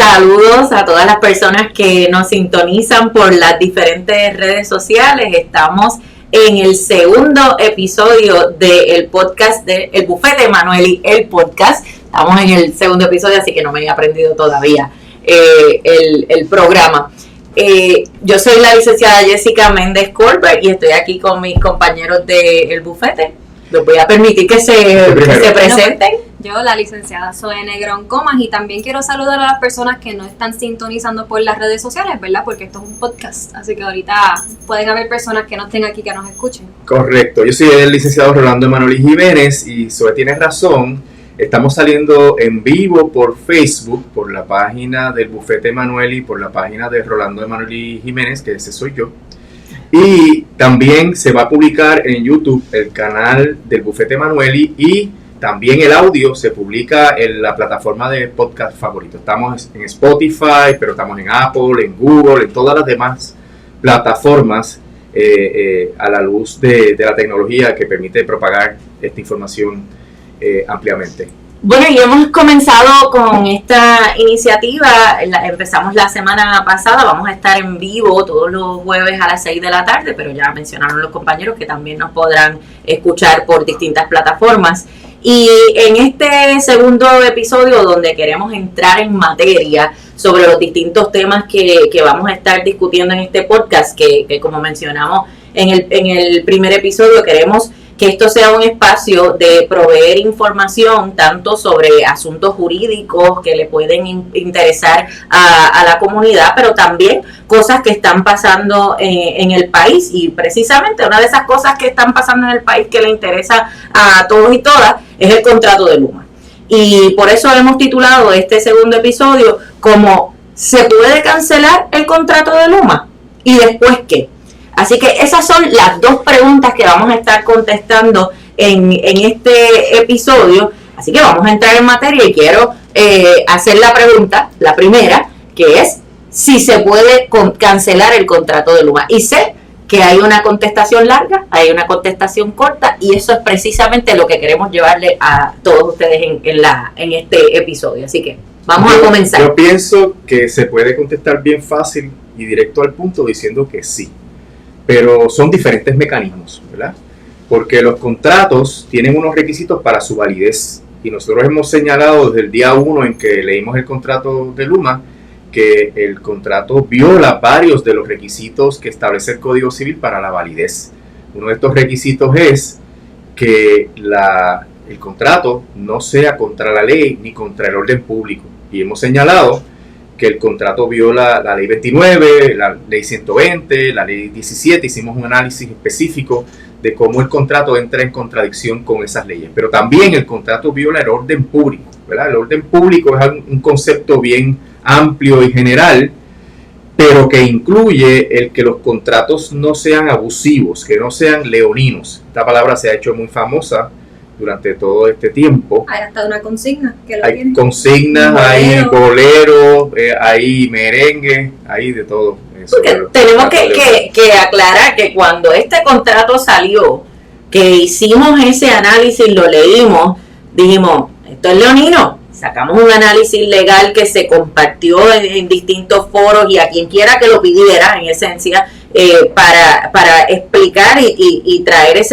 Saludos a todas las personas que nos sintonizan por las diferentes redes sociales. Estamos en el segundo episodio del podcast de El Bufete Emanueli, el podcast. Estamos en el segundo episodio, así que no me he aprendido todavía el programa. Yo soy la licenciada Jessica Méndez Colbert y estoy aquí con mis compañeros de El Bufete. Les voy a permitir que se presenten. Yo, la licenciada Zoe Negrón Comas, y también quiero saludar a las personas que no están sintonizando por las redes sociales, ¿verdad? Porque esto es un podcast, así que ahorita pueden haber personas que no estén aquí que nos escuchen. Correcto, yo soy el licenciado Rolando Emanueli Jiménez y Zoe tiene razón, estamos saliendo en vivo por Facebook, por la página del Bufete Emanueli, por la página de Rolando Emanueli Jiménez, que ese soy yo. Y también se va a publicar en YouTube el canal del Bufete Emanueli y también el audio se publica en la plataforma de podcast favorito. Estamos en Spotify, pero estamos en Apple, en Google, en todas las demás plataformas a la luz de la tecnología que permite propagar esta información ampliamente. Bueno, y hemos comenzado con esta iniciativa, empezamos la semana pasada, vamos a estar en vivo todos los jueves a las 6 de la tarde, pero ya mencionaron los compañeros que también nos podrán escuchar por distintas plataformas. Y en este segundo episodio, donde queremos entrar en materia sobre los distintos temas que vamos a estar discutiendo en este podcast, que como mencionamos en el primer episodio, queremos que esto sea un espacio de proveer información tanto sobre asuntos jurídicos que le pueden interesar a la comunidad, pero también cosas que están pasando en el país. Y precisamente una de esas cosas que están pasando en el país que le interesa a todos y todas es el contrato de Luma. Y por eso hemos titulado este segundo episodio como ¿se puede cancelar el contrato de Luma? ¿Y después qué? Así que esas son las dos preguntas que vamos a estar contestando en este episodio. Así que vamos a entrar en materia y quiero hacer la pregunta, la primera, que es si se puede cancelar el contrato de Luma. Y sé que hay una contestación larga, hay una contestación corta, y eso es precisamente lo que queremos llevarle a todos ustedes en este episodio. Así que vamos a comenzar. Yo pienso que se puede contestar bien fácil y directo al punto diciendo que sí. Pero son diferentes mecanismos, ¿verdad? Porque los contratos tienen unos requisitos para su validez. Y nosotros hemos señalado desde el día 1 en que leímos el contrato de Luma que el contrato viola varios de los requisitos que establece el Código Civil para la validez. Uno de estos requisitos es que el contrato no sea contra la ley ni contra el orden público. Y hemos señalado que el contrato viola la ley 29, la ley 120, la ley 17, hicimos un análisis específico de cómo el contrato entra en contradicción con esas leyes, pero también el contrato viola el orden público, ¿verdad? El orden público es un concepto bien amplio y general, pero que incluye el que los contratos no sean abusivos, que no sean leoninos. Esta palabra se ha hecho muy famosa durante todo este tiempo. Hay hasta una consigna que lo hay tiene. Consignas, hay boleros, hay merengue, hay de todo. Porque tenemos que aclarar que cuando este contrato salió, que hicimos ese análisis, lo leímos, dijimos, esto es leonino. Sacamos un análisis legal que se compartió en distintos foros y a quien quiera que lo pidiera, en esencia, para explicar y traer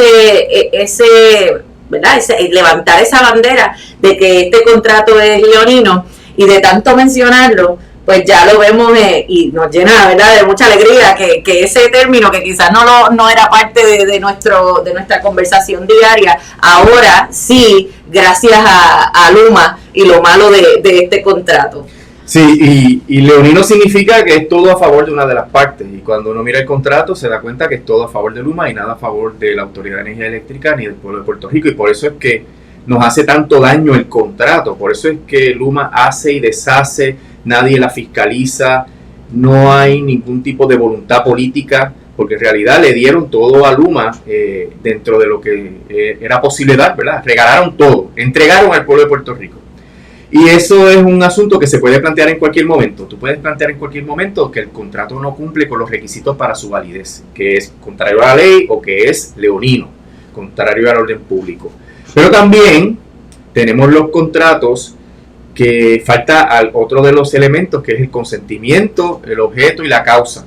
¿verdad? Levantar esa bandera de que este contrato es leonino, y de tanto mencionarlo, pues ya lo vemos y nos llena, ¿verdad?, de mucha alegría que ese término que quizás no era parte de nuestra conversación diaria, ahora sí, gracias a Luma y lo malo de este contrato. Sí, y leonino significa que es todo a favor de una de las partes, y cuando uno mira el contrato se da cuenta que es todo a favor de Luma y nada a favor de la Autoridad de Energía Eléctrica ni del pueblo de Puerto Rico, y por eso es que nos hace tanto daño el contrato, por eso es que Luma hace y deshace, nadie la fiscaliza, no hay ningún tipo de voluntad política, porque en realidad le dieron todo a Luma dentro de lo que era posible dar, ¿verdad? Regalaron todo, entregaron al pueblo de Puerto Rico. Y eso es un asunto que se puede plantear en cualquier momento. Tú puedes plantear en cualquier momento que el contrato no cumple con los requisitos para su validez, que es contrario a la ley o que es leonino, contrario al orden público. Pero también tenemos los contratos que falta otro de los elementos, que es el consentimiento, el objeto y la causa.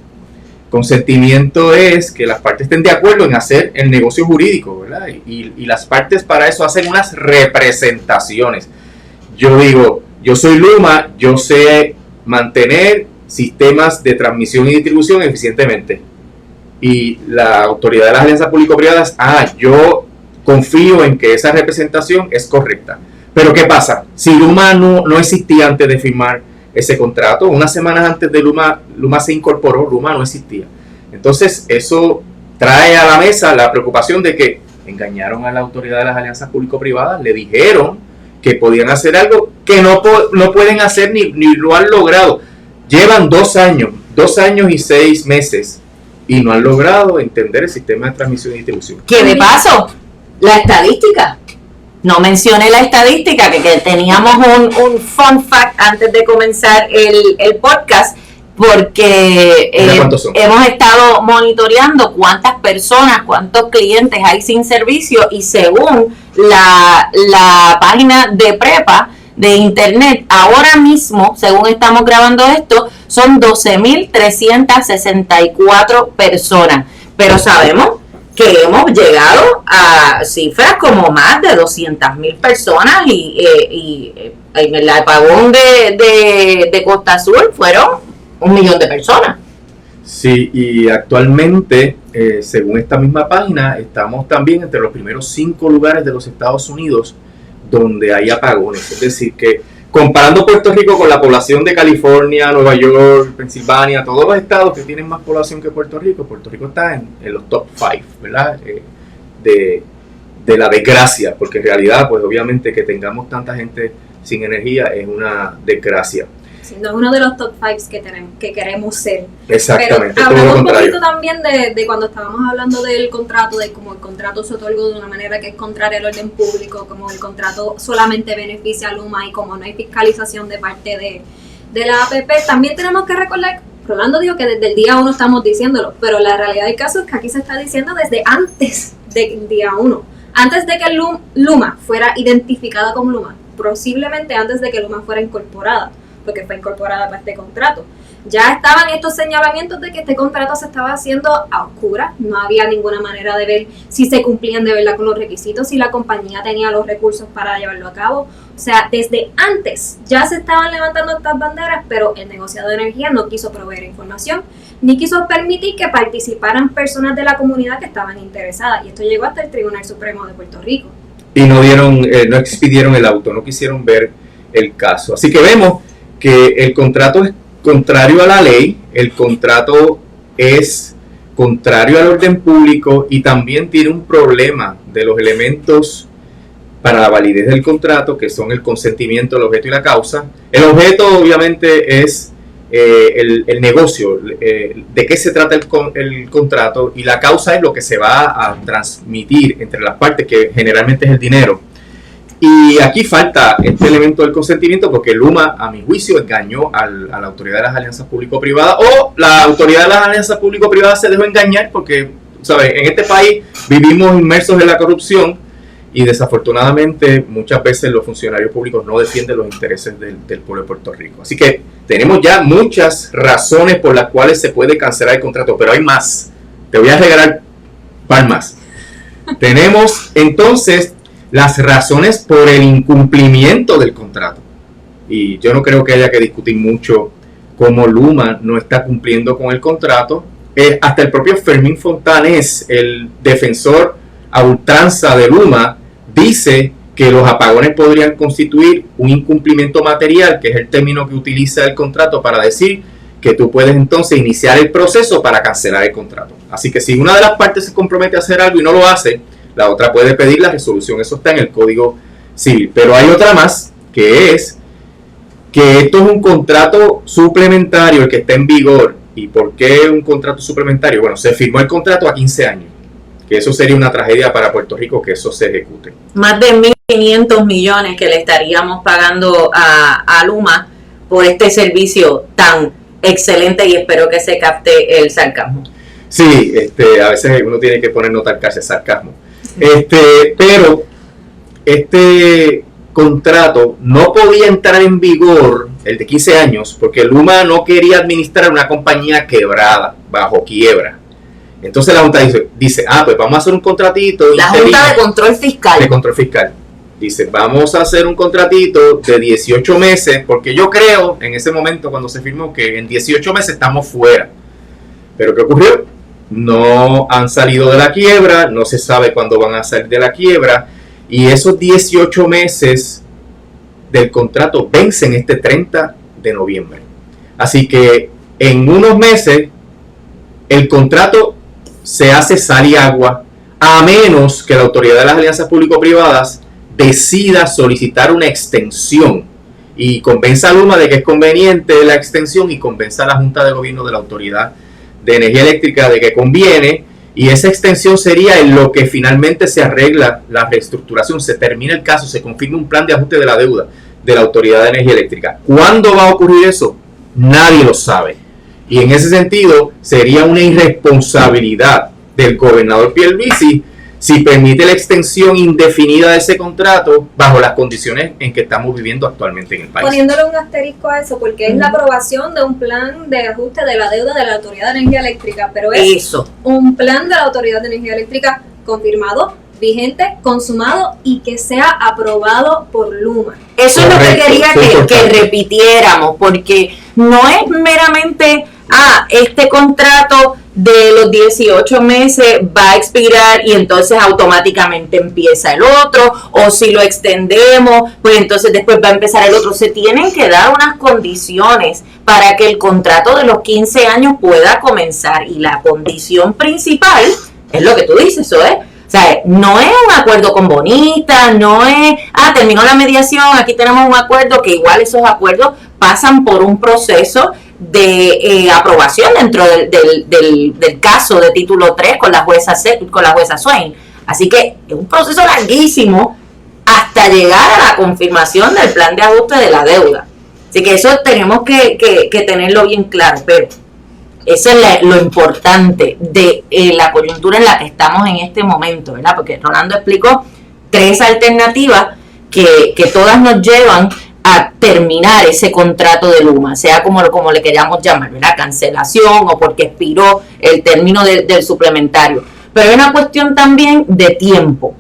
Consentimiento es que las partes estén de acuerdo en hacer el negocio jurídico, ¿verdad? Y las partes para eso hacen unas representaciones. Yo digo, yo soy Luma, yo sé mantener sistemas de transmisión y distribución eficientemente. Y la autoridad de las alianzas público-privadas, yo confío en que esa representación es correcta. Pero ¿qué pasa? Si Luma no existía antes de firmar ese contrato, unas semanas antes de Luma se incorporó, Luma no existía. Entonces eso trae a la mesa la preocupación de que engañaron a la autoridad de las alianzas público-privadas, le dijeron que podían hacer algo que no pueden hacer ni lo han logrado. Llevan 2 años y 6 meses y no han logrado entender el sistema de transmisión y distribución. Que de paso, la estadística. No mencioné la estadística, que teníamos un fun fact antes de comenzar el podcast, porque hemos estado monitoreando cuántas personas, cuántos clientes hay sin servicio, y según la página de Prepa de internet, ahora mismo, según estamos grabando esto, son 12.364 personas, pero sabemos que hemos llegado a cifras como más de 200.000 personas y en el apagón de Costa Azul fueron 1 millón de personas. Sí, y actualmente, según esta misma página, estamos también entre los primeros 5 lugares de los Estados Unidos donde hay apagones. Es decir, que comparando Puerto Rico con la población de California, Nueva York, Pensilvania, todos los estados que tienen más población que Puerto Rico está en los top 5, ¿verdad? De la desgracia, porque en realidad, pues obviamente que tengamos tanta gente sin energía es una desgracia. No es uno de los top 5 que queremos ser. Exactamente. Pero hablando un poquito también de cuando estábamos hablando del contrato, de cómo el contrato se otorga de una manera que es contraria al orden público, como el contrato solamente beneficia a Luma y como no hay fiscalización de parte de la APP, también tenemos que recordar, Rolando dijo que desde el día 1 estamos diciéndolo, pero la realidad del caso es que aquí se está diciendo desde antes del día 1, antes de que Luma fuera identificada como Luma, posiblemente antes de que Luma fuera incorporada, porque fue incorporada para este contrato. Ya estaban estos señalamientos de que este contrato se estaba haciendo a oscuras, no había ninguna manera de ver si se cumplían de verdad con los requisitos, si la compañía tenía los recursos para llevarlo a cabo. O sea, desde antes ya se estaban levantando estas banderas, pero el negociado de energía no quiso proveer información, ni quiso permitir que participaran personas de la comunidad que estaban interesadas, y esto llegó hasta el Tribunal Supremo de Puerto Rico. Y no expidieron el auto, no quisieron ver el caso. Así que vemos que el contrato es contrario a la ley, el contrato es contrario al orden público y también tiene un problema de los elementos para la validez del contrato, que son el consentimiento, el objeto y la causa. El objeto obviamente es el negocio, de qué se trata el contrato, y la causa es lo que se va a transmitir entre las partes, que generalmente es el dinero. Y aquí falta este elemento del consentimiento porque Luma, a mi juicio, engañó a la autoridad de las alianzas público-privadas, o la autoridad de las alianzas público-privadas se dejó engañar porque, ¿sabes? En este país vivimos inmersos en la corrupción y desafortunadamente muchas veces los funcionarios públicos no defienden los intereses del pueblo de Puerto Rico. Así que tenemos ya muchas razones por las cuales se puede cancelar el contrato, pero hay más. Te voy a regalar un par más. Tenemos entonces las razones por el incumplimiento del contrato. Y yo no creo que haya que discutir mucho cómo Luma no está cumpliendo con el contrato. Hasta el propio Fermín Fontanés, el defensor a ultranza de Luma, dice que los apagones podrían constituir un incumplimiento material, que es el término que utiliza el contrato para decir que tú puedes entonces iniciar el proceso para cancelar el contrato. Así que si una de las partes se compromete a hacer algo y no lo hace, la otra puede pedir la resolución. Eso está en el Código Civil. Pero hay otra más, que es que esto es un contrato suplementario, el que está en vigor. ¿Y por qué un contrato suplementario? Bueno, se firmó el contrato a 15 años, que eso sería una tragedia para Puerto Rico que eso se ejecute. Más de 1.500 millones que le estaríamos pagando a Luma por este servicio tan excelente, y espero que se capte el sarcasmo. Sí, a veces uno tiene que poner nota al cárcel, sarcasmo. Pero este contrato no podía entrar en vigor, el de 15 años, porque Luma no quería administrar una compañía quebrada, bajo quiebra. Entonces la Junta dice, pues vamos a hacer un contratito. La Junta de Control Fiscal. De Control Fiscal. Dice, vamos a hacer un contratito de 18 meses, porque yo creo, en ese momento cuando se firmó, que en 18 meses estamos fuera. Pero ¿qué ocurrió? No han salido de la quiebra, no se sabe cuándo van a salir de la quiebra, y esos 18 meses del contrato vencen este 30 de noviembre. Así que en unos meses el contrato se hace sal y agua, a menos que la Autoridad de las Alianzas Público-Privadas decida solicitar una extensión y convenza a Luma de que es conveniente la extensión y convenza a la Junta de Gobierno de la Autoridad de Energía Eléctrica de que conviene, y esa extensión sería en lo que finalmente se arregla la reestructuración, se termina el caso, se confirma un plan de ajuste de la deuda de la Autoridad de Energía Eléctrica. ¿Cuándo va a ocurrir eso? Nadie lo sabe. Y en ese sentido sería una irresponsabilidad del gobernador Pierluisi si permite la extensión indefinida de ese contrato bajo las condiciones en que estamos viviendo actualmente en el país. Poniéndole un asterisco a eso, porque es la aprobación de un plan de ajuste de la deuda de la Autoridad de Energía Eléctrica, pero es un plan de la Autoridad de Energía Eléctrica confirmado, vigente, consumado y que sea aprobado por Luma. Eso es lo que quería que repitiéramos, porque no es meramente, este contrato de los 18 meses va a expirar y entonces automáticamente empieza el otro, o si lo extendemos, pues entonces después va a empezar el otro. Se tienen que dar unas condiciones para que el contrato de los 15 años pueda comenzar, y la condición principal es lo que tú dices, ¿eso es? O sea, no es un acuerdo con bonitas, no es, terminó la mediación, aquí tenemos un acuerdo, que igual esos acuerdos pasan por un proceso de aprobación dentro del caso de título 3 con la jueza Swain. Así que es un proceso larguísimo hasta llegar a la confirmación del plan de ajuste de la deuda. Así que eso tenemos que tenerlo bien claro, pero eso es lo importante de la coyuntura en la que estamos en este momento, ¿verdad? Porque Rolando explicó 3 alternativas que todas nos llevan a terminar ese contrato de Luma, sea como le queríamos llamar, ¿verdad? Cancelación o porque expiró el término del suplementario. Pero hay una cuestión también de tiempo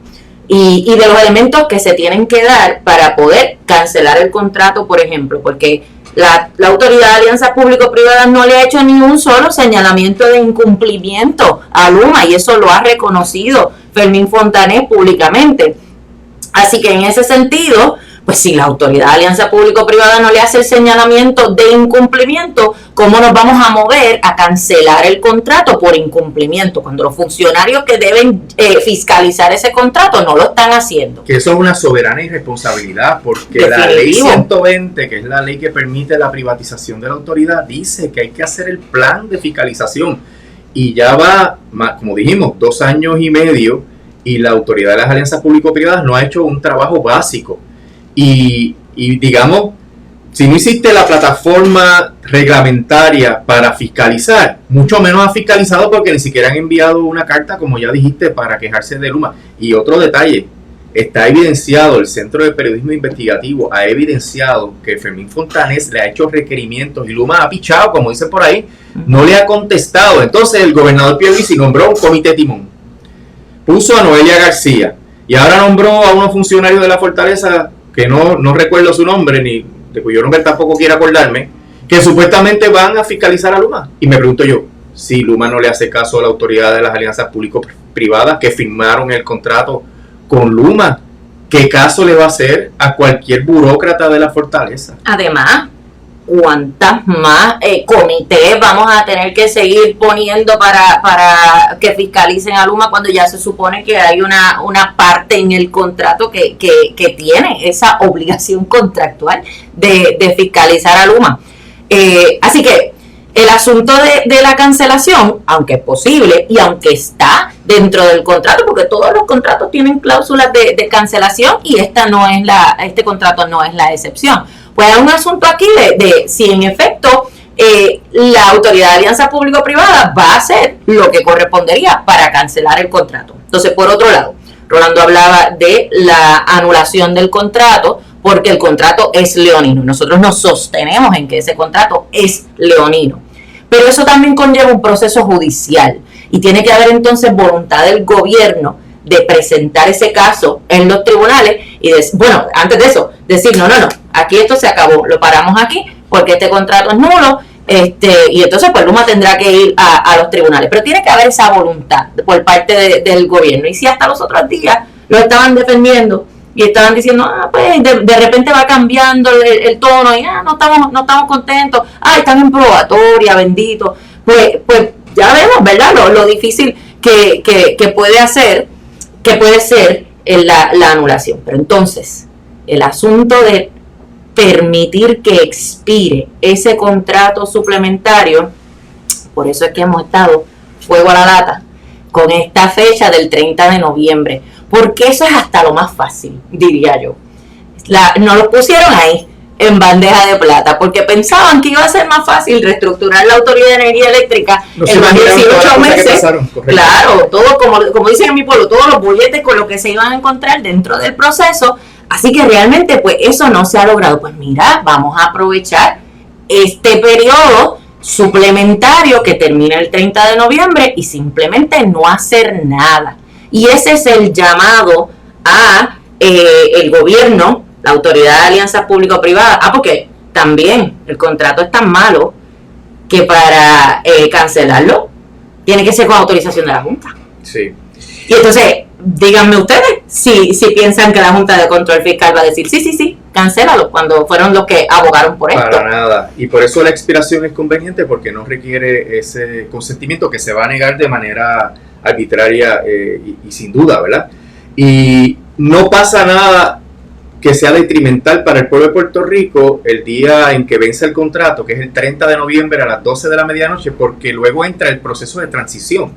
y de los elementos que se tienen que dar para poder cancelar el contrato, por ejemplo, porque la Autoridad de Alianzas Público-Privadas no le ha hecho ni un solo señalamiento de incumplimiento a Luma, y eso lo ha reconocido Fermín Fontanet públicamente. Así que en ese sentido, pues si la Autoridad de Alianza Público-Privada no le hace el señalamiento de incumplimiento, ¿cómo nos vamos a mover a cancelar el contrato por incumplimiento cuando los funcionarios que deben fiscalizar ese contrato no lo están haciendo? Que eso es una soberana irresponsabilidad, porque definitivo. La ley 120, que es la ley que permite la privatización de la autoridad, dice que hay que hacer el plan de fiscalización, y ya va, como dijimos, 2 años y medio, y la Autoridad de las Alianzas Público-Privadas no ha hecho un trabajo básico. Y digamos, si no existe la plataforma reglamentaria para fiscalizar, mucho menos ha fiscalizado, porque ni siquiera han enviado una carta, como ya dijiste, para quejarse de Luma. Y otro detalle, está evidenciado, el Centro de Periodismo Investigativo ha evidenciado que Fermín Fontanet le ha hecho requerimientos y Luma ha pichado, como dicen por ahí, no le ha contestado. Entonces el gobernador Pierluisi nombró un comité timón, puso a Noelia García y ahora nombró a unos funcionarios de la Fortaleza que no recuerdo su nombre, ni de cuyo nombre tampoco quiero acordarme, que supuestamente van a fiscalizar a Luma. Y me pregunto yo, si Luma no le hace caso a la Autoridad de las Alianzas Público-Privadas que firmaron el contrato con Luma, ¿qué caso le va a hacer a cualquier burócrata de la Fortaleza? Además, ¿cuántas más comités vamos a tener que seguir poniendo para que fiscalicen a Luma, cuando ya se supone que hay una parte en el contrato que tiene esa obligación contractual de fiscalizar a Luma? Así que el asunto de la cancelación, aunque es posible y aunque está dentro del contrato, porque todos los contratos tienen cláusulas de cancelación, y este contrato no es la excepción. Pues hay un asunto aquí de si en efecto la Autoridad de Alianza Público-Privada va a hacer lo que correspondería para cancelar el contrato. Entonces, por otro lado, Rolando hablaba de la anulación del contrato, porque el contrato es leonino. Nosotros nos sostenemos en que ese contrato es leonino. Pero eso también conlleva un proceso judicial y tiene que haber entonces voluntad del gobierno de presentar ese caso en los tribunales y, bueno, antes de eso, decir, no, aquí esto se acabó, lo paramos aquí porque este contrato es nulo, y entonces pues Luma tendrá que ir a los tribunales. Pero tiene que haber esa voluntad por parte del gobierno. Y si hasta los otros días lo estaban defendiendo y estaban diciendo, pues de repente va cambiando el tono y no estamos contentos, están en probatoria, bendito, pues ya vemos, ¿verdad? Lo difícil que puede ser la anulación. Pero entonces, el asunto de permitir que expire ese contrato suplementario, por eso es que hemos estado fuego a la lata con esta fecha del 30 de noviembre, porque eso es hasta lo más fácil, diría yo. No lo pusieron ahí en bandeja de plata, porque pensaban que iba a ser más fácil reestructurar la Autoridad de Energía Eléctrica en los 18 meses. Claro, todo como dicen en mi pueblo, todos los bolletes con lo que se iban a encontrar dentro del proceso. Así que realmente pues eso no se ha logrado. Pues mira, vamos a aprovechar este periodo suplementario que termina el 30 de noviembre y simplemente no hacer nada. Y ese es el llamado a el gobierno, la Autoridad de Alianzas Público-Privadas. Porque también el contrato es tan malo que para cancelarlo tiene que ser con autorización de la Junta. Sí. Y entonces, díganme ustedes si piensan que la Junta de Control Fiscal va a decir sí, cancélalo, cuando fueron los que abogaron por esto. Para nada. Y por eso la expiración es conveniente, porque no requiere ese consentimiento que se va a negar de manera arbitraria y sin duda, ¿verdad? Y no pasa nada que sea detrimental para el pueblo de Puerto Rico el día en que vence el contrato, que es el 30 de noviembre a las 12 de la medianoche, porque luego entra el proceso de transición,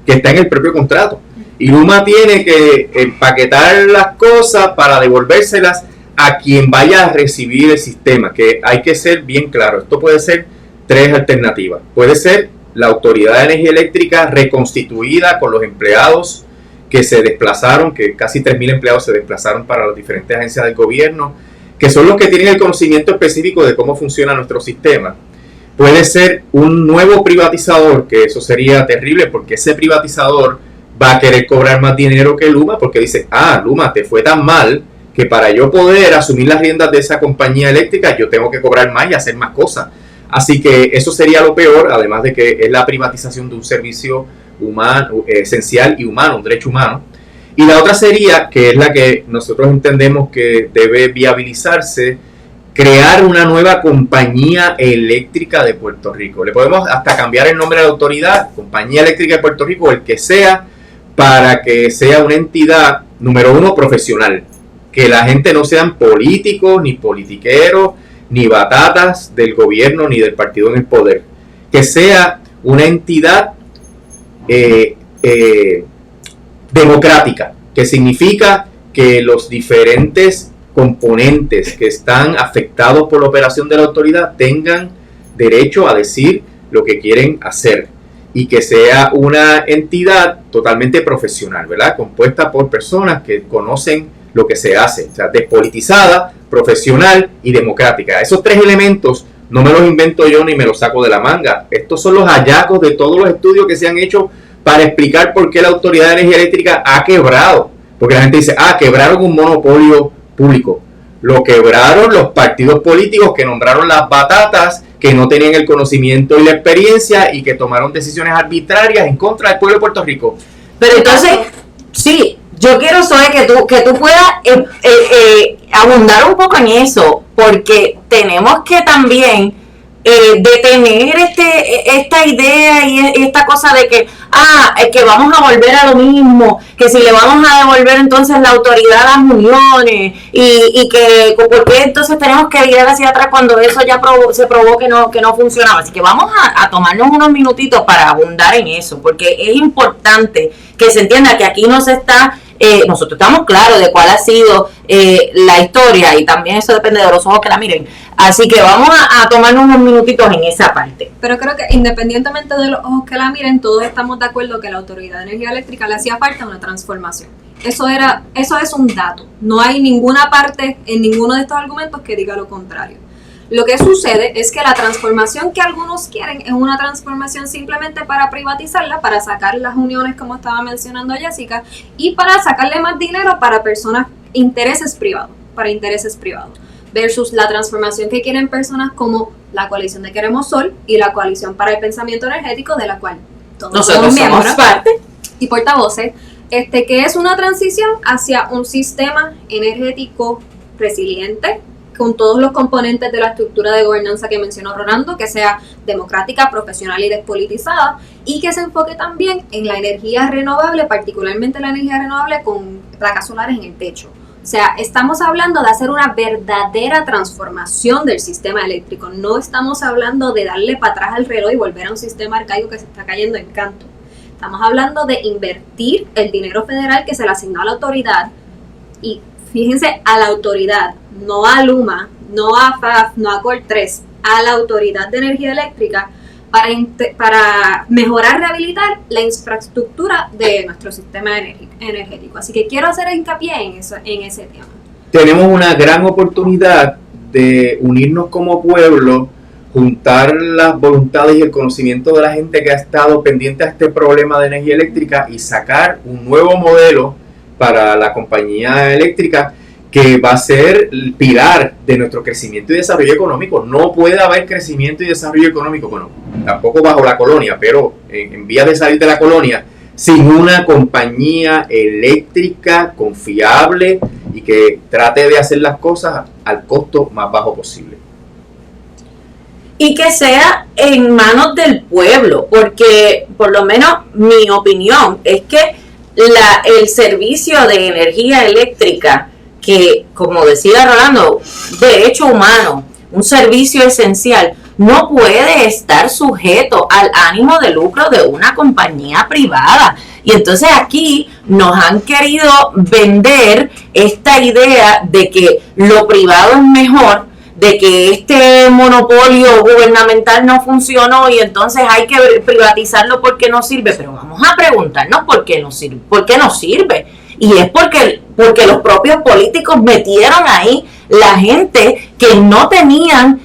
que está en el propio contrato. Y Luma tiene que empaquetar las cosas para devolvérselas a quien vaya a recibir el sistema, que hay que ser bien claro. Esto puede ser tres alternativas. Puede ser la Autoridad de Energía Eléctrica reconstituida con los empleados que se desplazaron, que casi 3.000 empleados se desplazaron para las diferentes agencias del gobierno, que son los que tienen el conocimiento específico de cómo funciona nuestro sistema. Puede ser un nuevo privatizador, que eso sería terrible, porque ese privatizador va a querer cobrar más dinero que Luma, porque dice, Luma, te fue tan mal que para yo poder asumir las riendas de esa compañía eléctrica, yo tengo que cobrar más y hacer más cosas. Así que eso sería lo peor, además de que es la privatización de un servicio humano, esencial y humano, un derecho humano. Y la otra sería, que es la que nosotros entendemos que debe viabilizarse, crear una nueva compañía eléctrica de Puerto Rico. Le podemos hasta cambiar el nombre de la autoridad, Compañía Eléctrica de Puerto Rico, el que sea, para que sea una entidad, número uno, profesional. Que la gente no sean políticos, ni politiqueros, ni batatas del gobierno, ni del partido en el poder. Que sea una entidad democrática, que significa que los diferentes componentes que están afectados por la operación de la autoridad tengan derecho a decir lo que quieren hacer, y que sea una entidad totalmente profesional, ¿verdad? Compuesta por personas que conocen lo que se hace, o sea, despolitizada, profesional y democrática. Esos tres elementos no me los invento yo ni me los saco de la manga. Estos son los hallazgos de todos los estudios que se han hecho para explicar por qué la Autoridad de Energía Eléctrica ha quebrado. Porque la gente dice, quebraron un monopolio público. Lo quebraron los partidos políticos que nombraron las batatas, que no tenían el conocimiento y la experiencia y que tomaron decisiones arbitrarias en contra del pueblo de Puerto Rico. Pero entonces, sí, yo quiero, Zoe, que tú puedas abundar un poco en eso, porque tenemos que también detener esta idea y esta cosa de que que vamos a volver a lo mismo, que si le vamos a devolver entonces la autoridad a las uniones y que por qué entonces tenemos que ir hacia atrás cuando eso ya se probó que no funcionaba. Así que vamos a tomarnos unos minutitos para abundar en eso, porque es importante que se entienda que aquí no se está nosotros estamos claros de cuál ha sido la historia, y también eso depende de los ojos que la miren. Así que vamos a tomarnos unos minutitos en esa parte. Pero creo que independientemente de los ojos que la miren, todos estamos de acuerdo que la Autoridad de Energía Eléctrica le hacía falta una transformación. Eso es un dato. No hay ninguna parte en ninguno de estos argumentos que diga lo contrario. Lo que sucede es que la transformación que algunos quieren es una transformación simplemente para privatizarla, para sacar las uniones, como estaba mencionando Jessica, y para sacarle más dinero para para intereses privados, versus la transformación que quieren personas como la coalición de Queremos Sol y la coalición para el pensamiento energético, de la cual todos nosotros somos miembros parte y portavoces, que es una transición hacia un sistema energético resiliente, con todos los componentes de la estructura de gobernanza que mencionó Rolando, que sea democrática, profesional y despolitizada, y que se enfoque también en la energía renovable, particularmente la energía renovable con placas solares en el techo. O sea, estamos hablando de hacer una verdadera transformación del sistema eléctrico. No estamos hablando de darle para atrás al reloj y volver a un sistema arcaico que se está cayendo en canto. Estamos hablando de invertir el dinero federal que se le asignó a la autoridad, y fíjense, a la autoridad, no a Luma, no a FAF, no a COR3, a la Autoridad de Energía Eléctrica, para mejorar, rehabilitar la infraestructura de nuestro sistema energético. Así que quiero hacer hincapié en ese tema. Tenemos una gran oportunidad de unirnos como pueblo, juntar las voluntades y el conocimiento de la gente que ha estado pendiente a este problema de energía eléctrica y sacar un nuevo modelo para la compañía eléctrica que va a ser el pilar de nuestro crecimiento y desarrollo económico. No puede haber crecimiento y desarrollo económico, bueno, tampoco bajo la colonia, pero en vías de salir de la colonia, sin una compañía eléctrica confiable y que trate de hacer las cosas al costo más bajo posible. Y que sea en manos del pueblo, porque por lo menos mi opinión es que el servicio de energía eléctrica, que como decía Rolando, derecho humano, un servicio esencial, no puede estar sujeto al ánimo de lucro de una compañía privada. Y entonces aquí nos han querido vender esta idea de que lo privado es mejor, de que este monopolio gubernamental no funcionó y entonces hay que privatizarlo porque no sirve. Pero vamos a preguntarnos por qué no sirve. ¿Por qué no sirve? Y es porque los propios políticos metieron ahí la gente que no tenían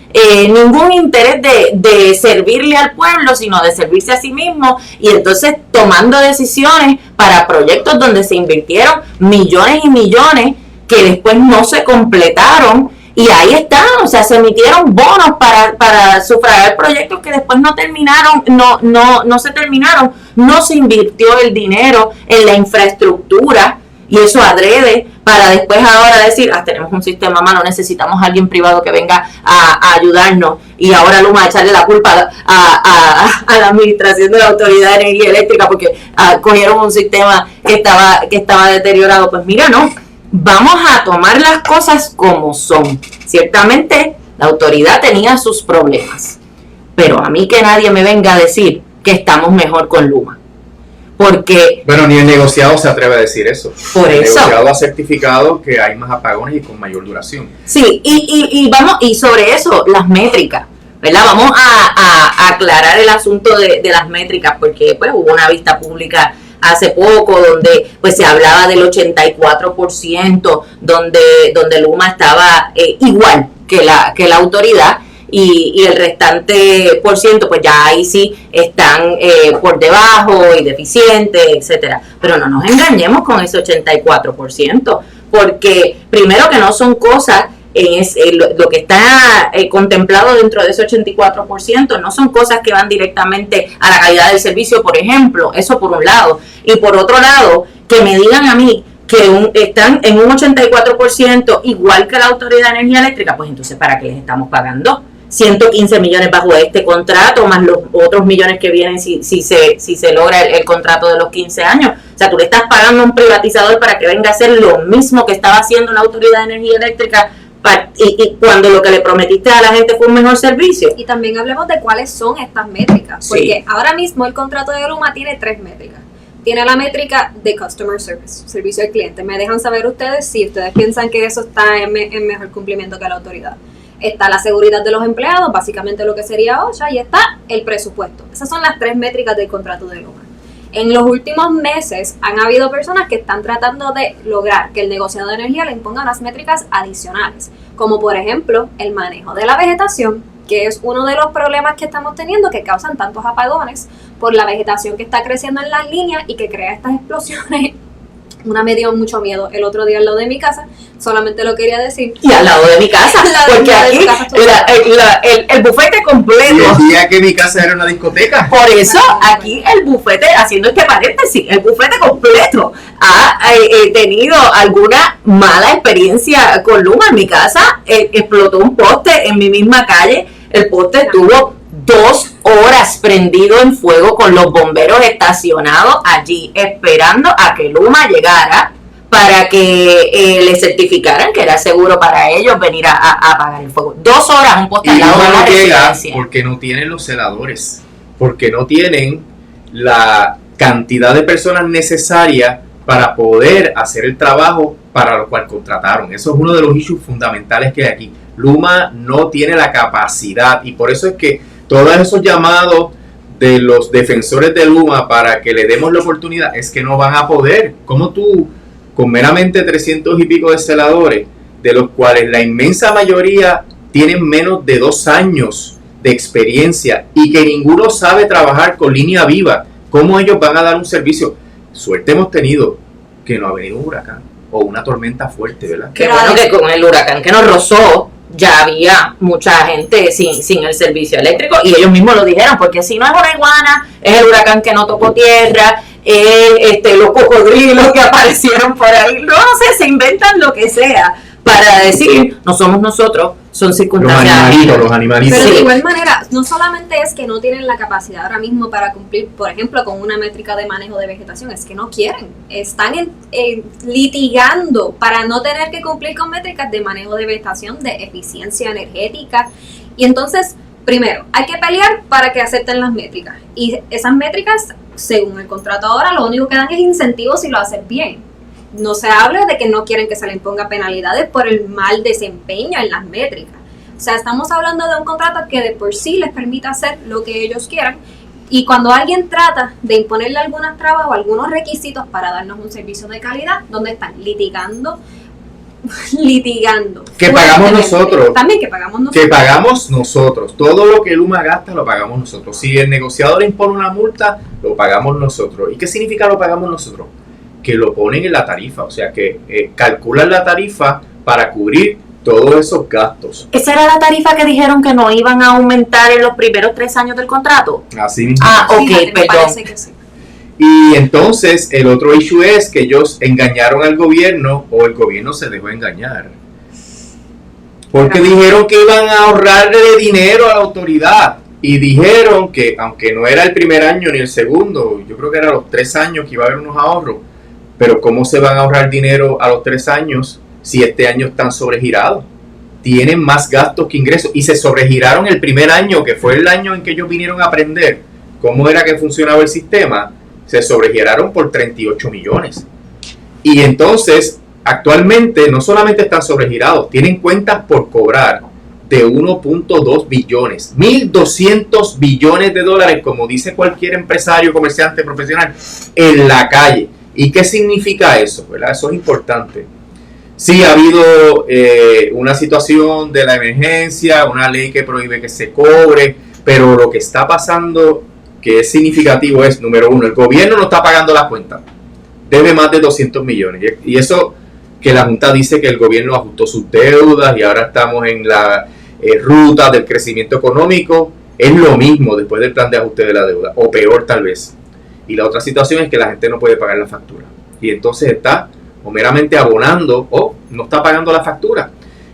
ningún interés de servirle al pueblo, sino de servirse a sí mismo, y entonces tomando decisiones para proyectos donde se invirtieron millones y millones que después no se completaron. Y ahí están, o sea, se emitieron bonos para sufragar proyectos que después no terminaron, no se terminaron, no se invirtió el dinero en la infraestructura, y eso adrede para después ahora decir, tenemos un sistema malo, necesitamos a alguien privado que venga a ayudarnos, y ahora Luma echarle la culpa a la administración de la Autoridad de Energía Eléctrica porque cogieron un sistema que estaba deteriorado. Pues mira, no. Vamos a tomar las cosas como son. Ciertamente la autoridad tenía sus problemas, pero a mí que nadie me venga a decir que estamos mejor con Luma, porque bueno, ni el negociado se atreve a decir eso. Por el eso negociado ha certificado que hay más apagones y con mayor duración. Sí, y sobre eso las métricas, ¿verdad? Vamos a aclarar el asunto de las métricas, porque pues hubo una vista pública hace poco donde pues se hablaba del 84%, donde Luma estaba igual que la autoridad, y el restante por ciento pues ya ahí sí están por debajo y deficientes, etcétera. Pero no nos engañemos con ese 84%, porque primero que no son cosas lo que está contemplado dentro de ese 84% no son cosas que van directamente a la calidad del servicio, por ejemplo. Eso por un lado. Y por otro lado, que me digan a mí que están en un 84% igual que la Autoridad de Energía Eléctrica, pues entonces ¿para qué les estamos pagando 115 millones bajo este contrato, más los otros millones que vienen si se logra el contrato de los 15 años? O sea, tú le estás pagando a un privatizador para que venga a hacer lo mismo que estaba haciendo la Autoridad de Energía Eléctrica, y cuando lo que le prometiste a la gente fue un mejor servicio. Y también hablemos de cuáles son estas métricas, porque ahora mismo el contrato de Luma tiene 3 métricas. Tiene la métrica de Customer Service, servicio al cliente. Me dejan saber ustedes si ustedes piensan que eso está en mejor cumplimiento que la autoridad. Está la seguridad de los empleados, básicamente lo que sería OSHA, y está el presupuesto. Esas son las 3 métricas del contrato de Luma. En los últimos meses han habido personas que están tratando de lograr que el negociado de energía le imponga unas métricas adicionales, como por ejemplo el manejo de la vegetación, que es uno de los problemas que estamos teniendo que causan tantos apagones por la vegetación que está creciendo en las líneas y que crea estas explosiones. Una me dio mucho miedo el otro día al lado de mi casa, solamente lo quería decir. Y al lado de mi casa, porque aquí el bufete completo. Y el día que mi casa era una discoteca. Por eso aquí el bufete, haciendo este paréntesis, el bufete completo ha tenido alguna mala experiencia con Luma. En mi casa explotó un poste en mi misma calle, el poste estuvo 2 horas prendido en fuego con los bomberos estacionados allí esperando a que Luma llegara para que le certificaran que era seguro para ellos venir a apagar el fuego. 2 horas un poste al lado de la residencia. Porque no tienen los celadores, porque no tienen la cantidad de personas necesarias para poder hacer el trabajo para lo cual contrataron. Eso es uno de los issues fundamentales que hay aquí. Luma no tiene la capacidad y por eso es que todos esos llamados de los defensores de Luma para que le demos la oportunidad es que no van a poder. ¿Cómo tú, con meramente 300 y pico de celadores, de los cuales la inmensa mayoría tienen menos de 2 años de experiencia y que ninguno sabe trabajar con línea viva, cómo ellos van a dar un servicio? Suerte hemos tenido que no ha venido un huracán o una tormenta fuerte, ¿verdad? Qué bueno que con el huracán que nos rozó ya había mucha gente sin el servicio eléctrico y ellos mismos lo dijeron, porque si no es una iguana, es el huracán que no tocó tierra, los cocodrilos que aparecieron por ahí, no sé, se inventan lo que sea para decir, no somos nosotros, son circunstancias. Los animalitos. Pero de igual manera, no solamente es que no tienen la capacidad ahora mismo para cumplir, por ejemplo, con una métrica de manejo de vegetación, es que no quieren. Están litigando para no tener que cumplir con métricas de manejo de vegetación, de eficiencia energética. Y entonces, primero, hay que pelear para que acepten las métricas. Y esas métricas, según el contrato ahora, lo único que dan es incentivos si lo haces bien. No se habla de que no quieren que se le imponga penalidades por el mal desempeño en las métricas. O sea, estamos hablando de un contrato que de por sí les permite hacer lo que ellos quieran. Y cuando alguien trata de imponerle algunas trabas o algunos requisitos para darnos un servicio de calidad, ¿dónde están? Litigando. Que pagamos nosotros. También que pagamos nosotros. Que pagamos nosotros. Todo lo que Luma gasta lo pagamos nosotros. Si el negociador impone una multa, lo pagamos nosotros. ¿Y qué significa lo pagamos nosotros? Que lo ponen en la tarifa, o sea que calculan la tarifa para cubrir todos esos gastos. ¿Esa era la tarifa que dijeron que no iban a aumentar en los primeros 3 años del contrato? Así mismo. Ok, Fíjate, me perdón. parece que sí. Y entonces el otro issue es que ellos engañaron al gobierno o el gobierno se dejó engañar. Porque dijeron que iban a ahorrarle dinero a la autoridad. Y dijeron que, aunque no era el primer año ni el segundo, yo creo que era los 3 años que iba a haber unos ahorros. Pero ¿cómo se van a ahorrar dinero a los 3 años si este año están sobregirados? Tienen más gastos que ingresos. Y se sobregiraron el primer año, que fue el año en que ellos vinieron a aprender cómo era que funcionaba el sistema. Se sobregiraron por 38 millones. Y entonces, actualmente, no solamente están sobregirados, tienen cuentas por cobrar de 1.2 billones. 1.200 billones de dólares, como dice cualquier empresario, comerciante, profesional, en la calle. ¿Y qué significa eso? ¿Verdad? Eso es importante. Sí, ha habido una situación de la emergencia, una ley que prohíbe que se cobre, pero lo que está pasando, que es significativo, es, número 1, el gobierno no está pagando las cuentas. Debe más de 200 millones. Y eso que la Junta dice que el gobierno ajustó sus deudas y ahora estamos en la ruta del crecimiento económico, es lo mismo después del plan de ajuste de la deuda, o peor tal vez. Y la otra situación es que la gente no puede pagar la factura. Y entonces está o meramente abonando o no está pagando la factura.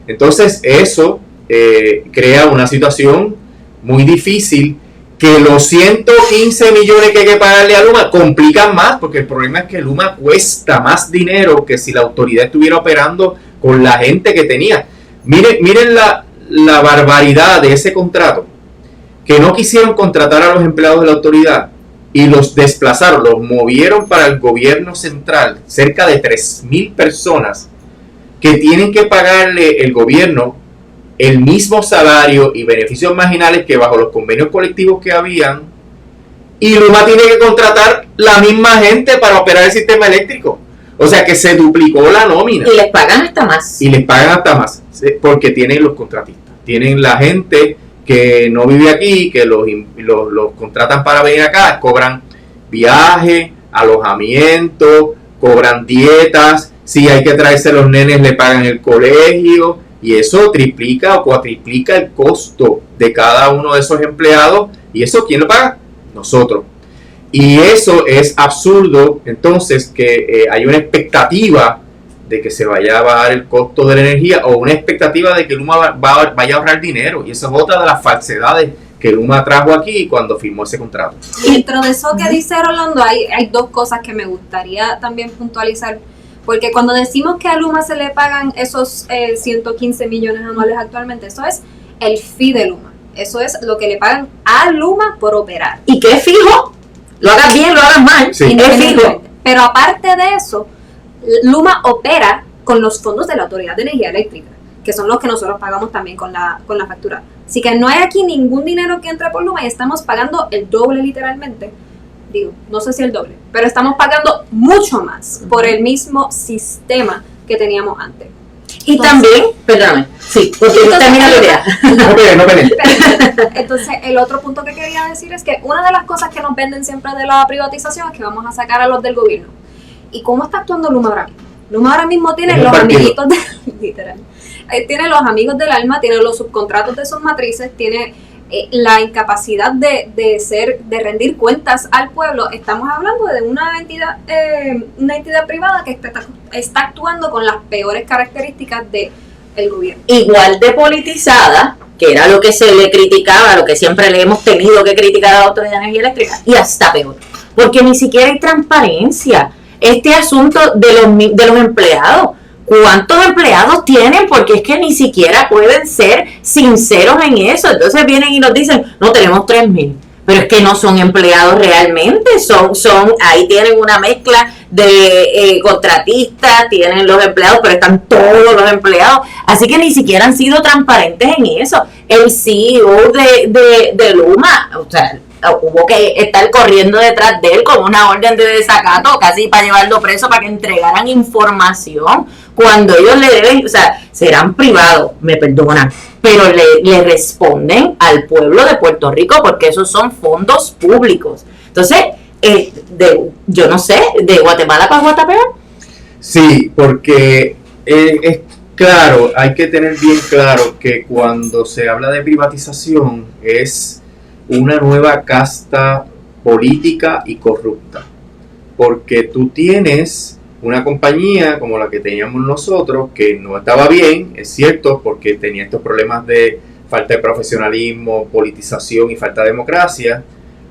Entonces eso crea una situación muy difícil que los 115 millones que hay que pagarle a Luma complican más, porque el problema es que Luma cuesta más dinero que si la autoridad estuviera operando con la gente que tenía. Miren la barbaridad de ese contrato, que no quisieron contratar a los empleados de la autoridad y los desplazaron, los movieron para el gobierno central, cerca de 3,000 personas que tienen que pagarle el gobierno el mismo salario y beneficios marginales que bajo los convenios colectivos que habían y Luma tiene que contratar la misma gente para operar el sistema eléctrico. O sea que se duplicó la nómina. Y les pagan hasta más. Y les pagan hasta más, porque tienen los contratistas. Tienen la gente que no vive aquí, que los contratan para venir acá, cobran viaje, alojamiento, cobran dietas, si hay que traerse los nenes le pagan el colegio, y eso triplica o cuatriplica el costo de cada uno de esos empleados. ¿Y eso quién lo paga? Nosotros. Y eso es absurdo, entonces, que hay una expectativa de que se vaya a bajar el costo de la energía, o una expectativa de que Luma vaya a ahorrar dinero, y esa es otra de las falsedades que Luma trajo aquí cuando firmó ese contrato. Y dentro de eso que dice Rolando, hay dos cosas que me gustaría también puntualizar, porque cuando decimos que a Luma se le pagan esos 115 millones anuales actualmente, eso es el fee de Luma, eso es lo que le pagan a Luma por operar. ¿Y qué es fijo? Lo hagas bien, lo hagas mal, sí. Es fijo. Pero aparte de eso, Luma opera con los fondos de la Autoridad de Energía Eléctrica, que son los que nosotros pagamos también con la factura. Así que no hay aquí ningún dinero que entre por Luma y estamos pagando el doble literalmente. Digo, no sé si el doble, pero estamos pagando mucho más por el mismo sistema que teníamos antes. Y entonces, también, perdóname, sí, porque termina la idea. No peleen. Entonces, el otro punto que quería decir es que una de las cosas que nos venden siempre de la privatización es que vamos a sacar a los del gobierno. ¿Y cómo está actuando Luma ahora mismo? Luma ahora mismo tiene los amiguitos de, literal, tiene los amigos del alma, tiene los subcontratos de sus matrices, tiene la incapacidad de rendir cuentas al pueblo. Estamos hablando de una entidad privada que está actuando con las peores características del gobierno. Igual de politizada, que era lo que se le criticaba, lo que siempre le hemos tenido que criticar a la Autoridad de Energía Eléctrica, y hasta peor, porque ni siquiera hay transparencia. Este asunto de los empleados, ¿cuántos empleados tienen? Porque es que ni siquiera pueden ser sinceros en eso. Entonces vienen y nos dicen, no, tenemos 3,000. Pero es que no son empleados realmente, ahí tienen una mezcla de contratistas, tienen los empleados, pero están todos los empleados. Así que ni siquiera han sido transparentes en eso. El CEO de Luma, o sea, hubo que estar corriendo detrás de él con una orden de desacato casi para llevarlo preso para que entregaran información cuando ellos le deben, o sea, serán privados, me perdonan, pero le responden al pueblo de Puerto Rico porque esos son fondos públicos. Entonces, yo no sé, ¿de Guatemala para Guatemala? Sí, porque es claro, hay que tener bien claro que cuando se habla de privatización es una nueva casta política y corrupta, porque tú tienes una compañía como la que teníamos nosotros, que no estaba bien, es cierto, porque tenía estos problemas de falta de profesionalismo, politización y falta de democracia,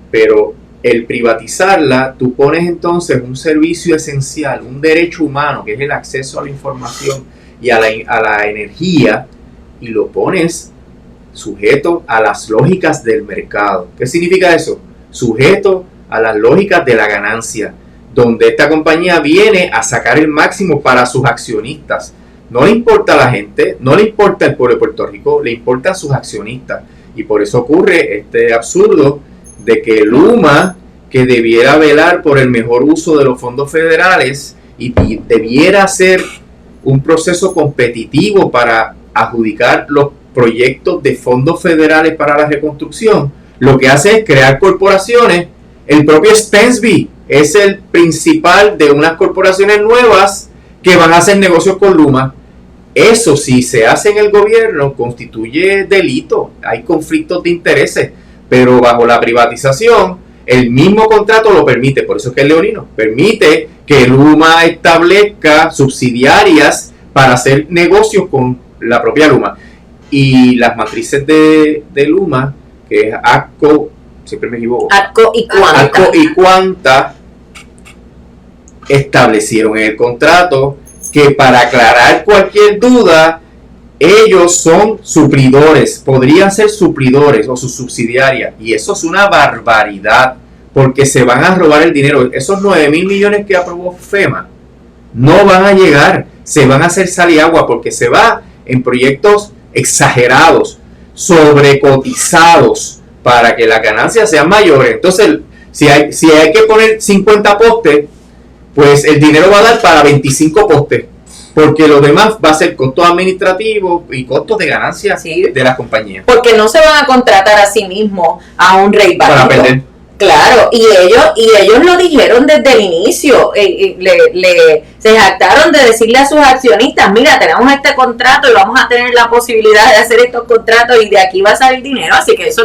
pero el privatizarla, tú pones entonces un servicio esencial, un derecho humano, que es el acceso a la información y a la energía, y lo pones sujeto a las lógicas del mercado. ¿Qué significa eso? Sujeto a las lógicas de la ganancia, donde esta compañía viene a sacar el máximo para sus accionistas. No le importa a la gente, no le importa el pueblo de Puerto Rico, le importa a sus accionistas. Y por eso ocurre este absurdo de que Luma, que debiera velar por el mejor uso de los fondos federales y debiera hacer un proceso competitivo para adjudicar los proyectos de fondos federales para la reconstrucción, lo que hace es crear corporaciones. El propio Spensby es el principal de unas corporaciones nuevas que van a hacer negocios con Luma. Eso, si se hace en el gobierno, constituye delito. Hay conflictos de intereses, pero bajo la privatización el mismo contrato lo permite. Por eso es que es leonino, permite que Luma establezca subsidiarias para hacer negocios con la propia Luma. Y las matrices de Luma, que es ATCO, siempre me equivoco, ATCO y Quanta, establecieron en el contrato que para aclarar cualquier duda, ellos son suplidores, podrían ser suplidores o sus subsidiarias, y eso es una barbaridad, porque se van a robar el dinero. Esos 9,000 millones que aprobó FEMA no van a llegar, se van a hacer sal y agua, porque se va en proyectos exagerados, sobrecotizados, para que las ganancias sean mayores. Entonces Si hay que poner 50 postes, pues el dinero va a dar para 25 postes, porque lo demás va a ser costos administrativos y costos de ganancia de la compañía. Porque no se van a contratar a sí mismos a un rey válido. Para perder. Claro, y ellos lo dijeron desde el inicio, se jactaron de decirle a sus accionistas, mira, tenemos este contrato y vamos a tener la posibilidad de hacer estos contratos y de aquí va a salir dinero, así que eso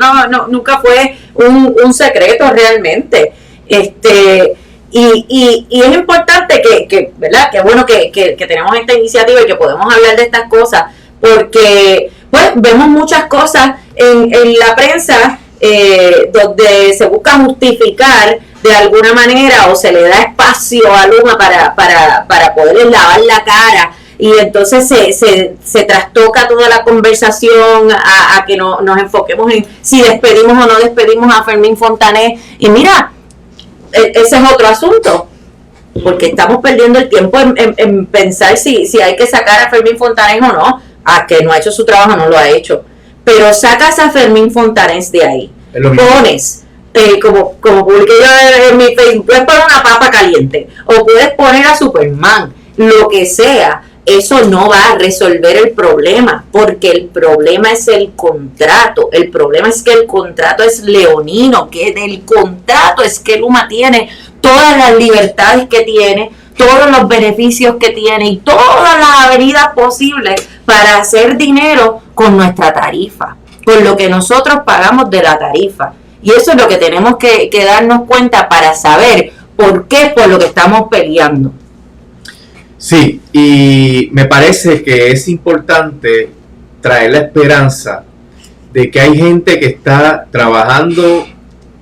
nunca fue un secreto realmente. Y es importante que ¿verdad? Que bueno que tenemos esta iniciativa y que podemos hablar de estas cosas, porque pues vemos muchas cosas en la prensa donde se busca justificar de alguna manera o se le da espacio a Luma para poder lavar la cara, y entonces se trastoca toda la conversación a que nos enfoquemos en si despedimos o no despedimos a Fermín Fontané. Y mira, ese es otro asunto, porque estamos perdiendo el tiempo en pensar si hay que sacar a Fermín Fontané o no. A que no ha hecho su trabajo, no lo ha hecho, pero sacas a Fermín Fontanes de ahí, pones, como publiqué yo en mi Facebook, puedes poner una papa caliente, o puedes poner a Superman, lo que sea, eso no va a resolver el problema, porque el problema es el contrato, el problema es que el contrato es leonino, que del contrato es que Luma tiene todas las libertades que tiene, todos los beneficios que tiene y todas las avenidas posibles para hacer dinero con nuestra tarifa, con lo que nosotros pagamos de la tarifa. Y eso es lo que tenemos que darnos cuenta para saber por qué es por lo que estamos peleando. Sí, y me parece que es importante traer la esperanza de que hay gente que está trabajando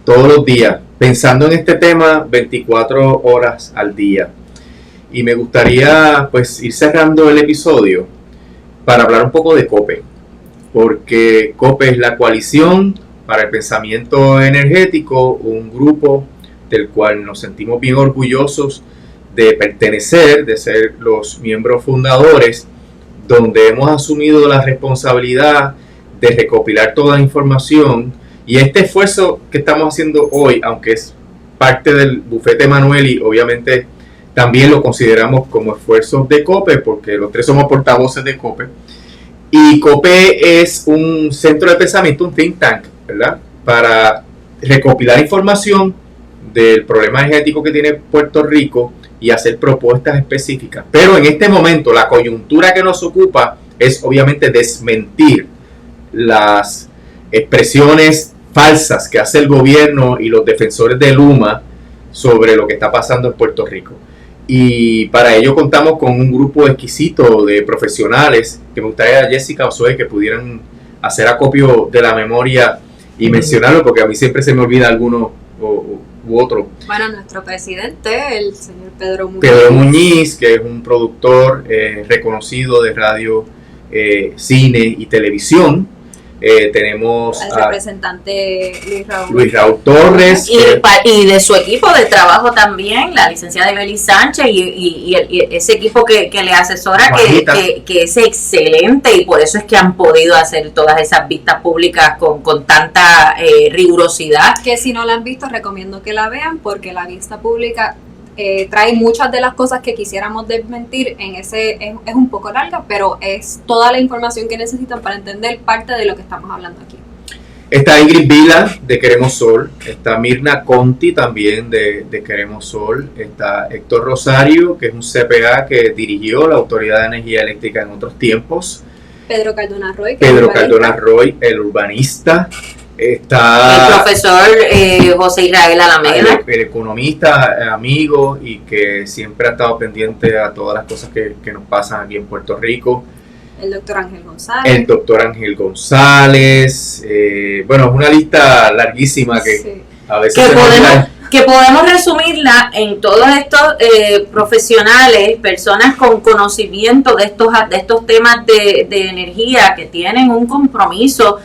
todos los días, pensando en este tema 24 horas al día. Y me gustaría pues ir cerrando el episodio para hablar un poco de COPE, porque COPE es la Coalición para el Pensamiento Energético, un grupo del cual nos sentimos bien orgullosos de pertenecer, de ser los miembros fundadores, donde hemos asumido la responsabilidad de recopilar toda la información, y este esfuerzo que estamos haciendo hoy, aunque es parte del bufete Emanueli, obviamente también lo consideramos como esfuerzos de COPE, porque los tres somos portavoces de COPE. Y COPE es un centro de pensamiento, un think tank, ¿verdad? Para recopilar información del problema energético que tiene Puerto Rico y hacer propuestas específicas. Pero en este momento, la coyuntura que nos ocupa es obviamente desmentir las expresiones falsas que hace el gobierno y los defensores de Luma sobre lo que está pasando en Puerto Rico. Y para ello contamos con un grupo exquisito de profesionales, que me gustaría, Jessica o Zoe, que pudieran hacer acopio de la memoria y mencionarlo, porque a mí siempre se me olvida alguno u otro. Bueno, nuestro presidente, el señor Pedro Muñiz. Pedro Muñiz, que es un productor reconocido de radio, cine y televisión. Tenemos al representante Luis Raúl Torres y de su equipo de trabajo también, la licenciada Ibeli Sánchez y ese equipo que le asesora, que es excelente, y por eso es que han podido hacer todas esas vistas públicas con tanta rigurosidad. Que si no la han visto, recomiendo que la vean, porque la vista pública trae muchas de las cosas que quisiéramos desmentir. Es un poco larga, pero es toda la información que necesitan para entender parte de lo que estamos hablando aquí. Está Ingrid Vila de Queremos Sol, está Mirna Conti también de Queremos Sol, está Héctor Rosario, que es un CPA que dirigió la Autoridad de Energía Eléctrica en otros tiempos. Pedro Cardona Roy, el urbanista. Está el profesor José Israel Alameda, el economista, amigo, y que siempre ha estado pendiente a todas las cosas que nos pasan aquí en Puerto Rico. El doctor Ángel González. Bueno, es una lista larguísima que sí. A veces que podemos resumirla en todos estos profesionales, personas con conocimiento de estos temas de energía, que tienen un compromiso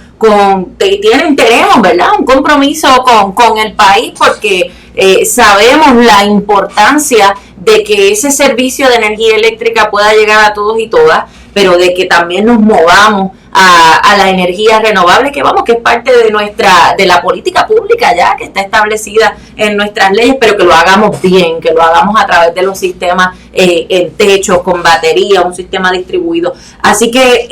tenemos, ¿verdad? Un compromiso con el país, porque sabemos la importancia de que ese servicio de energía eléctrica pueda llegar a todos y todas, pero de que también nos movamos a la energía renovable, que es parte de la política pública ya, que está establecida en nuestras leyes, pero que lo hagamos bien, que lo hagamos a través de los sistemas en techos, con batería, un sistema distribuido. Así que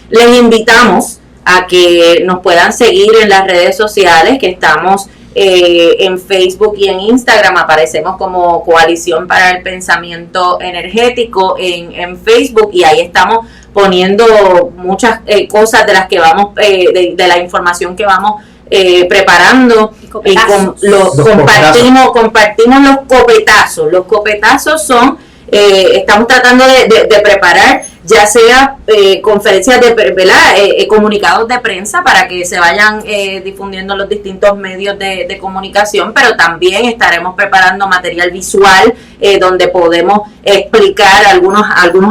les invitamos a que nos puedan seguir en las redes sociales, que estamos en Facebook y en Instagram. Aparecemos como Coalición para el Pensamiento Energético en Facebook, y ahí estamos poniendo muchas cosas de las que vamos, de la información que vamos preparando, y compartimos los copetazos. Los copetazos son, estamos tratando de preparar ya sea conferencias comunicados de prensa para que se vayan difundiendo en los distintos medios de comunicación, pero también estaremos preparando material visual donde podemos explicar algunos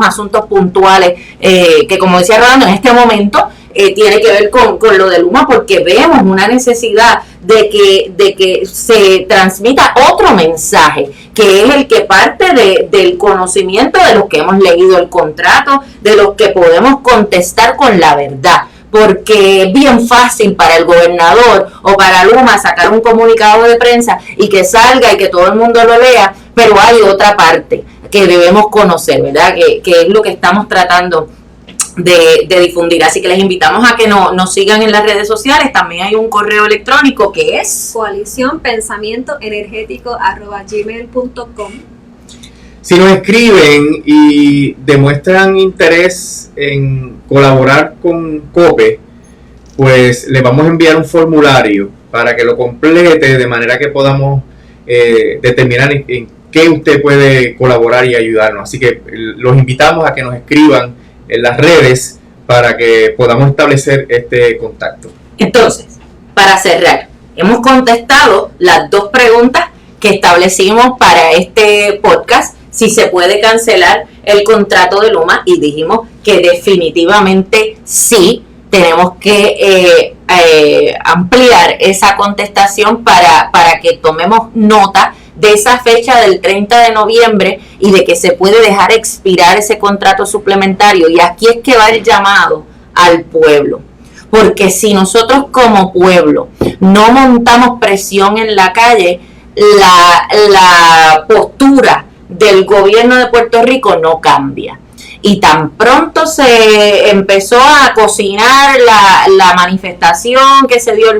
asuntos puntuales que, como decía Rolando, en este momento tiene que ver con lo de Luma, porque vemos una necesidad de que se transmita otro mensaje, que es el que parte del conocimiento de los que hemos leído el contrato, de los que podemos contestar con la verdad, porque es bien fácil para el gobernador o para Luma sacar un comunicado de prensa y que salga y que todo el mundo lo lea, pero hay otra parte que debemos conocer, ¿verdad? Que es lo que estamos tratando de difundir. Así que les invitamos a que nos sigan en las redes sociales. También hay un correo electrónico que es coalicionpensamientoenergético@gmail.com. Si nos escriben y demuestran interés en colaborar con COPE, pues les vamos a enviar un formulario para que lo complete, de manera que podamos determinar en qué usted puede colaborar y ayudarnos. Así que los invitamos a que nos escriban en las redes para que podamos establecer este contacto. Entonces, para cerrar, hemos contestado las dos preguntas que establecimos para este podcast: si se puede cancelar el contrato de Luma, y dijimos que definitivamente sí. Tenemos que ampliar esa contestación para que tomemos nota de esa fecha del 30 de noviembre y de que se puede dejar expirar ese contrato suplementario. Y aquí es que va el llamado al pueblo, porque si nosotros como pueblo no montamos presión en la calle, la postura del gobierno de Puerto Rico no cambia. Y tan pronto se empezó a cocinar la manifestación que se dio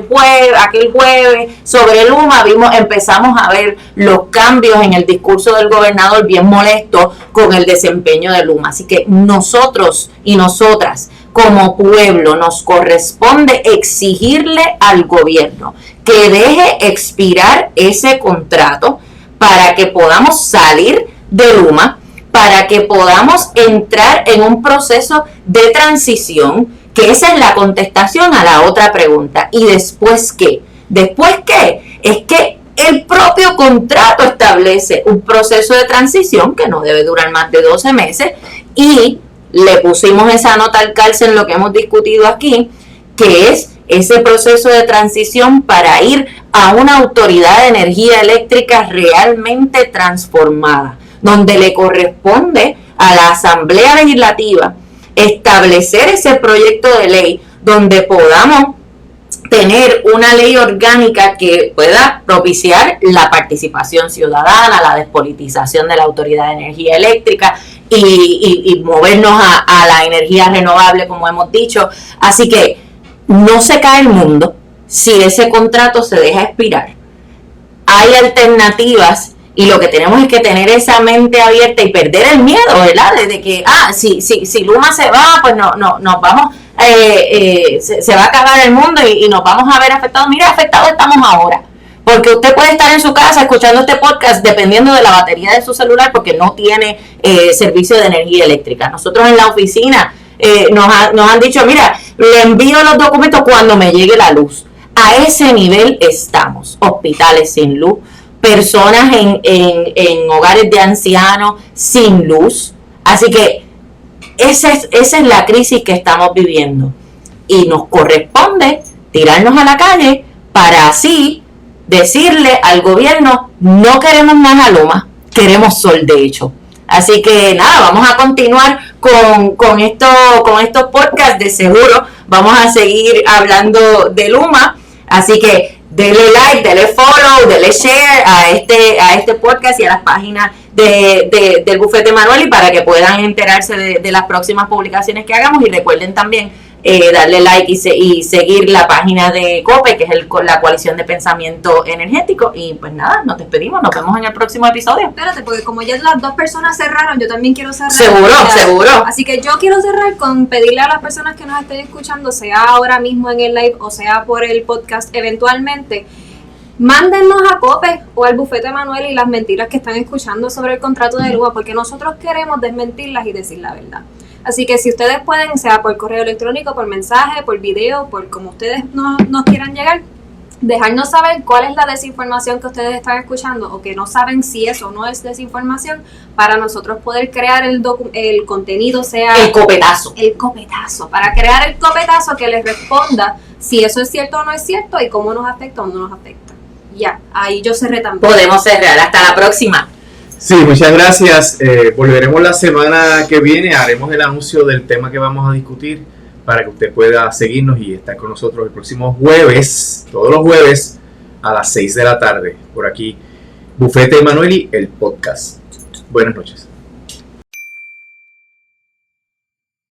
aquel jueves sobre Luma, empezamos a ver los cambios en el discurso del gobernador, bien molesto con el desempeño de Luma. Así que nosotros y nosotras como pueblo nos corresponde exigirle al gobierno que deje expirar ese contrato para que podamos salir de Luma, para que podamos entrar en un proceso de transición, que esa es la contestación a la otra pregunta. ¿Y después qué? ¿Después qué? Es que el propio contrato establece un proceso de transición que no debe durar más de 12 meses, y le pusimos esa nota al calce en lo que hemos discutido aquí, que es ese proceso de transición para ir a una autoridad de energía eléctrica realmente transformada, donde le corresponde a la Asamblea Legislativa establecer ese proyecto de ley, donde podamos tener una ley orgánica que pueda propiciar la participación ciudadana, la despolitización de la Autoridad de Energía Eléctrica y movernos a la energía renovable, como hemos dicho. Así que no se cae el mundo si ese contrato se deja expirar. Hay alternativas. Y lo que tenemos es que tener esa mente abierta y perder el miedo, ¿verdad? De que, si Luma se va, pues nos vamos, se va a acabar el mundo y nos vamos a ver afectados. Mira, afectados estamos ahora. Porque usted puede estar en su casa escuchando este podcast dependiendo de la batería de su celular, porque no tiene servicio de energía eléctrica. Nosotros en la oficina nos han dicho, mira, le envío los documentos cuando me llegue la luz. A ese nivel estamos. Hospitales sin luz, personas en hogares de ancianos sin luz. Así que esa es la crisis que estamos viviendo, y nos corresponde tirarnos a la calle para así decirle al gobierno: no queremos más a Luma, queremos sol de hecho. Así que nada, vamos a continuar con estos podcasts, de seguro vamos a seguir hablando de Luma. Así que denle like, denle follow, denle share a este podcast y a las páginas del Bufete Emanueli para que puedan enterarse de las próximas publicaciones que hagamos. Y recuerden también darle like y seguir la página de COPE, que es la Coalición de Pensamiento Energético. Y pues nada, nos despedimos, nos vemos en el próximo episodio. Espérate, porque como ya las dos personas cerraron, yo también quiero cerrar. Seguro. Así que yo quiero cerrar con pedirle a las personas que nos estén escuchando, sea ahora mismo en el live o sea por el podcast eventualmente, mándennos a COPE o al Bufete Emanueli las mentiras que están escuchando sobre el contrato de Luma, porque nosotros queremos desmentirlas y decir la verdad. Así que si ustedes pueden, sea por correo electrónico, por mensaje, por video, por como ustedes nos quieran llegar, dejarnos saber cuál es la desinformación que ustedes están escuchando o que no saben si eso no es desinformación, para nosotros poder crear el contenido, sea el copetazo, para crear el copetazo que les responda si eso es cierto o no es cierto y cómo nos afecta o no nos afecta. Ya, ahí yo cerré también. Podemos cerrar, hasta la próxima. Sí, muchas gracias. Volveremos la semana que viene, haremos el anuncio del tema que vamos a discutir para que usted pueda seguirnos y estar con nosotros el próximo jueves, todos los jueves a las 6 de la tarde, por aquí, Bufete Emanueli, el podcast. Buenas noches.